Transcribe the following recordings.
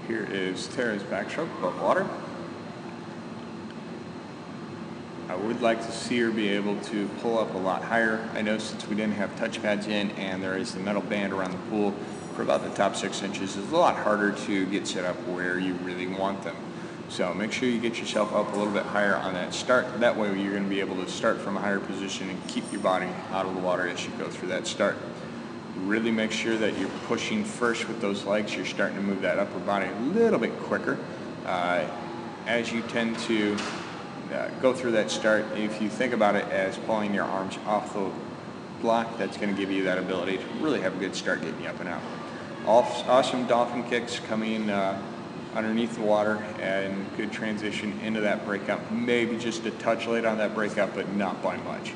Here is Tara's backstroke above water. I would like to see her be able to pull up a lot higher. I know since we didn't have touch pads in and there is the metal band around the pool for about the top 6 inches, it's a lot harder to get set up where you really want them. So make sure you get yourself up a little bit higher on that start. That way you're going to be able to start from a higher position and keep your body out of the water as you go through that start. Really make sure that you're pushing first with those legs. You're starting to move that upper body a little bit quicker. As you tend to go through that start, if you think about it as pulling your arms off the block, that's going to give you that ability to really have a good start getting you up and out. Awesome dolphin kicks coming underneath the water and good transition into that breakout. Maybe just a touch late on that breakout, but not by much.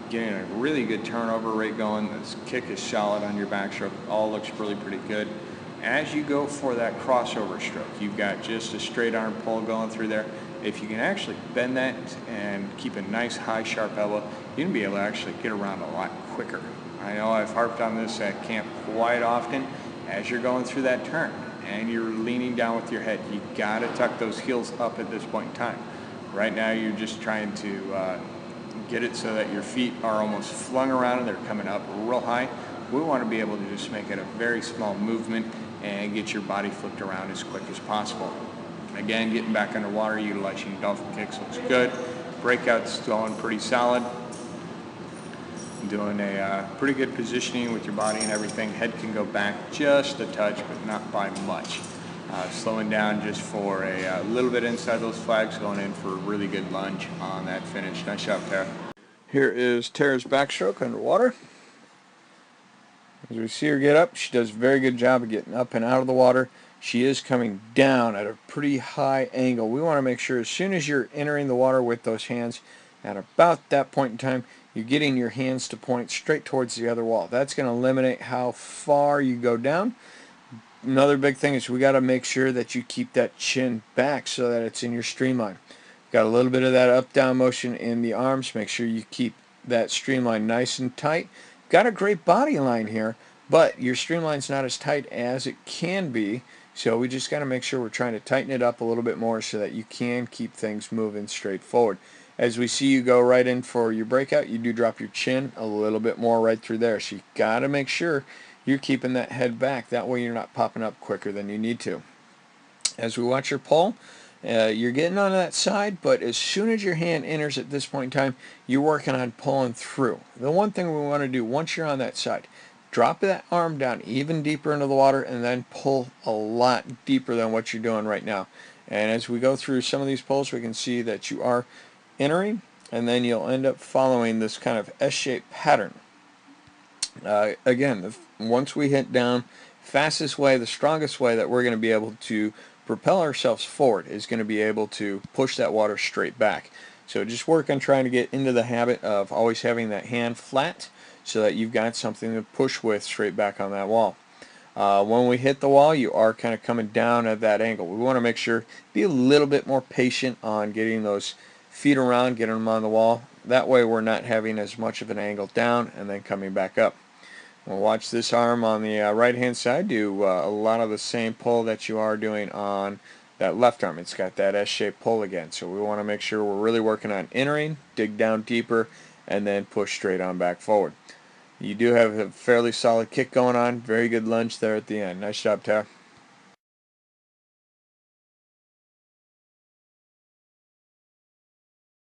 Getting a really good turnover rate going. This kick is solid on your backstroke. All looks really pretty good. As you go for that crossover stroke, you've got just a straight arm pull going through there. If you can actually bend that and keep a nice high sharp elbow, you're going to be able to actually get around a lot quicker. I know I've harped on this at camp quite often. As you're going through that turn and you're leaning down with your head, you got to tuck those heels up at this point in time. Right now you're just trying to get it so that your feet are almost flung around and they're coming up real high. We want to be able to just make it a very small movement and get your body flipped around as quick as possible. Again, getting back underwater, utilizing dolphin kicks looks good. Breakout's going pretty solid. Doing a pretty good positioning with your body and everything. Head can go back just a touch, but not by much. Slowing down just for a little bit inside those flags, going in for a really good lunge on that finish. Nice job, Tara. Here is Tara's backstroke underwater. As we see her get up, she does a very good job of getting up and out of the water. She is coming down at a pretty high angle. We want to make sure as soon as you're entering the water with those hands, at about that point in time, you're getting your hands to point straight towards the other wall. That's going to eliminate how far you go down. Another big thing is we got to make sure that you keep that chin back so that it's in your streamline. Got a little bit of that up-down motion in the arms. Make sure you keep that streamline nice and tight. Got a great body line here, but your streamline's not as tight as it can be. So we just got to make sure we're trying to tighten it up a little bit more so that you can keep things moving straight forward. As we see you go right in for your breakout, you do drop your chin a little bit more right through there. So you got to make sure you're keeping that head back. That way you're not popping up quicker than you need to. As we watch your pull, you're getting on that side, but as soon as your hand enters at this point in time, you're working on pulling through. The one thing we want to do once you're on that side, drop that arm down even deeper into the water and then pull a lot deeper than what you're doing right now. And as we go through some of these pulls, we can see that you are entering, and then you'll end up following this kind of S-shaped pattern. Again, once we hit down, fastest way, the strongest way that we're going to be able to propel ourselves forward is going to be able to push that water straight back. So just work on trying to get into the habit of always having that hand flat so that you've got something to push with straight back on that wall. When we hit the wall, you are kind of coming down at that angle. We want to make sure, be a little bit more patient on getting those feet around, getting them on the wall. That way we're not having as much of an angle down and then coming back up. We'll watch this arm on the right hand side do a lot of the same pull that you are doing on that left arm. It's got that S-shaped pull again, so we want to make sure we're really working on entering, dig down deeper, and then push straight on back forward. You do have a fairly solid kick going on. Very good lunge there at the end. Nice job, Tara.